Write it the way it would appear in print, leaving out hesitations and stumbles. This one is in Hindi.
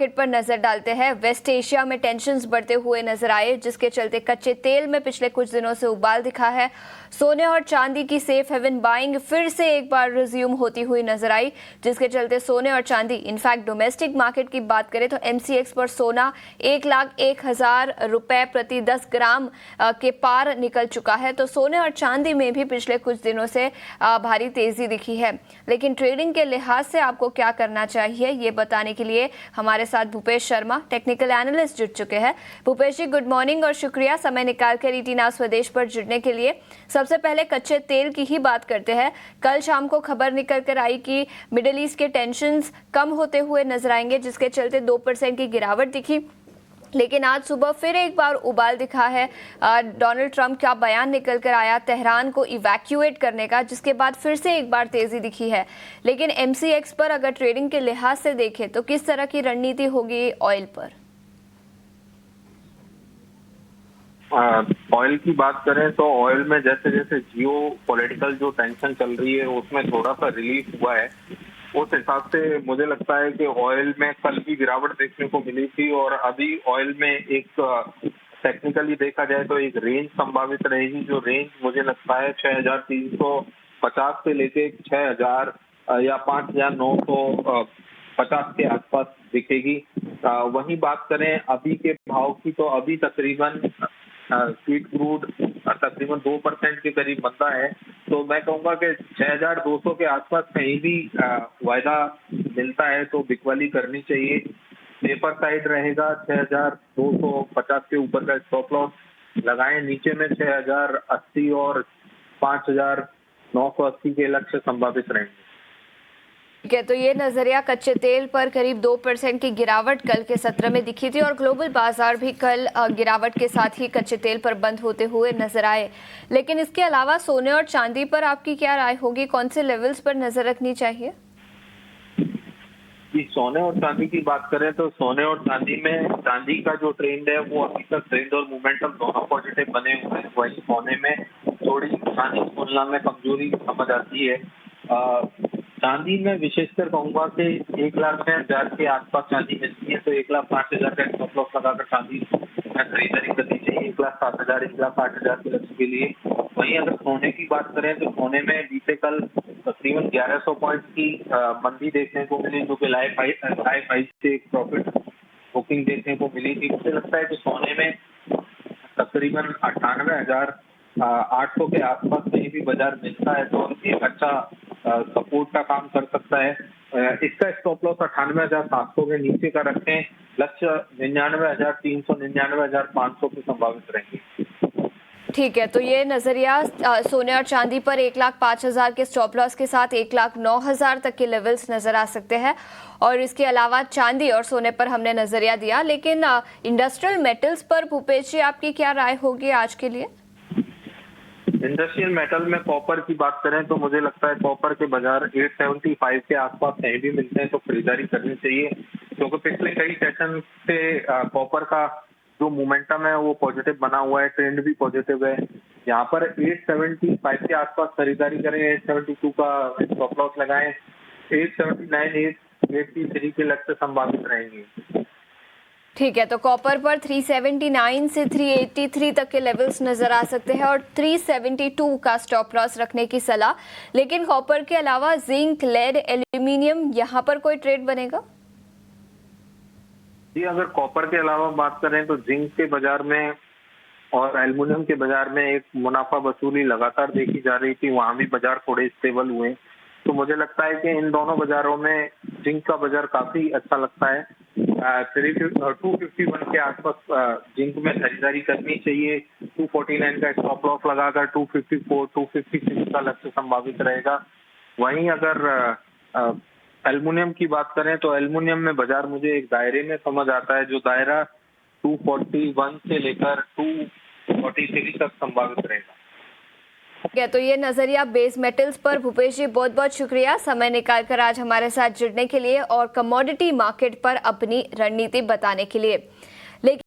मार्केट पर नजर डालते हैं। वेस्ट एशिया में टेंशन्स बढ़ते हुए नजर आए, जिसके चलते कच्चे तेल में पिछले कुछ दिनों से उबाल दिखा है। सोने और चांदी की सेफ हेवन बाइंग फिर से एक बार रिज्यूम होती हुई नजर आई, जिसके चलते सोने और चांदी, इनफैक्ट डोमेस्टिक मार्केट की बात करें तो MCX पर सोना 1,01,000 रुपए प्रति 10 ग्राम के पार निकल चुका है। तो सोने और चांदी में भी पिछले कुछ दिनों से भारी तेजी दिखी है। लेकिन ट्रेडिंग के लिहाज से आपको क्या करना चाहिए, ये बताने के लिए हमारे साथ भूपेश शर्मा, टेक्निकल एनालिस्ट, जुड़ चुके हैं। भूपेश जी, गुड मॉर्निंग और शुक्रिया समय निकालकर ET Now स्वदेश पर जुड़ने के लिए। सबसे पहले कच्चे तेल की ही बात करते हैं। कल शाम को खबर निकल कर आई कि मिडिल ईस्ट के टेंशन्स कम होते हुए नजर आएंगे, जिसके चलते 2% की गिरावट दिखी। लेकिन आज सुबह फिर एक बार उबाल दिखा है। डोनाल्ड ट्रंप का बयान निकल कर आया तेहरान को इवैक्यूएट करने का, जिसके बाद फिर से एक बार तेजी दिखी है। लेकिन MCX पर अगर ट्रेडिंग के लिहाज से देखें तो किस तरह की रणनीति होगी ऑयल पर? ऑयल की बात करें तो ऑयल में जैसे जैसे जियो पॉलिटिकल जो टेंशन चल रही है उसमें थोड़ा सा रिलीफ हुआ है। उस हिसाब से मुझे लगता है कि ऑयल में कल भी गिरावट देखने को मिली थी और अभी ऑयल में एक टेक्निकली देखा जाए तो एक रेंज संभावित रहेगी, जो रेंज मुझे लगता है 6,350 से लेके 6,000 या 5,950 के आसपास दिखेगी। वहीं बात करें अभी के भाव की तो अभी तकरीबन स्वीट क्रूड तकरीबन 2% के करीब बनता है। तो मैं कहूंगा कि 6,200 के आसपास कहीं भी वायदा मिलता है तो बिकवाली करनी चाहिए। पेपर साइड रहेगा 6,250 के ऊपर का स्टॉप लॉस लगाएं, नीचे में 6,080 और 5,980 के लक्ष्य संभावित रहेंगे। ठीक है, तो ये नजरिया कच्चे तेल पर करीब 2% की गिरावट कल के सत्र में दिखी थी और ग्लोबल बाजार भी कल गिरावट के साथ ही कच्चे तेल पर बंद होते हुए नजर आए। लेकिन इसके अलावा सोने और चांदी पर आपकी क्या राय होगी? कौन से लेवल्स पर नजर रखनी चाहिए? सोने और चांदी की बात करें तो सोने और चांदी में चांदी का जो ट्रेंड है वो अभी तक ट्रेंड और मोमेंटम दोनों पॉजिटिव बने हुए हैं। वही सोने में थोड़ी चांदी की तुलना में कमजोरी समझ आती है। चांदी में विशेषकर कहूंगा कि 1,06,000 के आसपास चांदी मिलती है तो 1,05,000 का स्टॉप लॉस लगाकर चांदी में खरीदारी करनी चाहिए 1,07,000 1,08,000 के लक्ष्य के लिए। वहीं अगर सोने की बात करें तो सोने में बीते कल तकरीबन 1,100 पॉइंट की मंदी देखने को मिली, जो कि लाइफ हाई से एक प्रॉफिट बुकिंग देखने को मिली थी। मुझे लगता है कि सोने में तकरीबन 98,800 के आसपास कहीं भी बाजार मिलता है तो एक अच्छा सपोर्ट का काम कर सकता है। इसका स्टॉप लॉस 98,700 के नीचे का रखें, लक्ष्य 99,300 99,500 की संभावित रहेंगे। ठीक है, तो ये नजरिया सोने और चांदी पर 1,05,000 के स्टॉप लॉस के साथ 1,09,000 तक के लेवल्स नजर आ सकते हैं। और इसके अलावा चांदी और सोने पर हमने नजरिया दिया, लेकिन इंडस्ट्रियल मेटल्स पर भूपेश जी आपकी क्या राय होगी आज के लिए? इंडस्ट्रियल मेटल में कॉपर की बात करें तो मुझे लगता है कॉपर के बाजार 875 के आसपास कहीं भी मिलते हैं तो खरीदारी करनी चाहिए, क्योंकि पिछले कई सेशन से कॉपर का जो मोमेंटम है वो पॉजिटिव बना हुआ है, ट्रेंड भी पॉजिटिव है। यहाँ पर 875 के आसपास खरीदारी करें, 872 का स्टॉप लॉस लगाएं, 879 883 के लक्ष्य संभावित रहेंगे। ठीक है, तो कॉपर पर 379 से 383 तक के लेवल्स नजर आ सकते हैं और 372 का स्टॉप लॉस रखने की सलाह। लेकिन कॉपर के अलावा जिंक, लेड, एल्यूमिनियम, यहाँ पर कोई ट्रेड बनेगा? जी, अगर कॉपर के अलावा बात करें तो जिंक के बाजार में और एल्युमिनियम के बाजार में एक मुनाफा वसूली लगातार देखी जा रही थी, वहां भी बाजार थोड़े स्टेबल हुए। तो मुझे लगता है कि इन दोनों बाजारों में जिंक का बाजार काफी अच्छा लगता है। 251 के आसपास जिंक में खरीदारी करनी चाहिए। 249 का स्टॉप लॉस लगाकर 254 256 का लक्ष्य संभावित रहेगा। वहीं अगर एल्युमिनियम की बात करें तो एल्युमिनियम में बाजार मुझे एक दायरे में समझ आता है, जो दायरा 241 से लेकर 243 तक संभावित रहेगा। ठीक है, तो ये नजरिया बेस मेटल्स पर। भूपेश जी, बहुत बहुत शुक्रिया समय निकालकर आज हमारे साथ जुड़ने के लिए और कमोडिटी मार्केट पर अपनी रणनीति बताने के लिए। लेकिन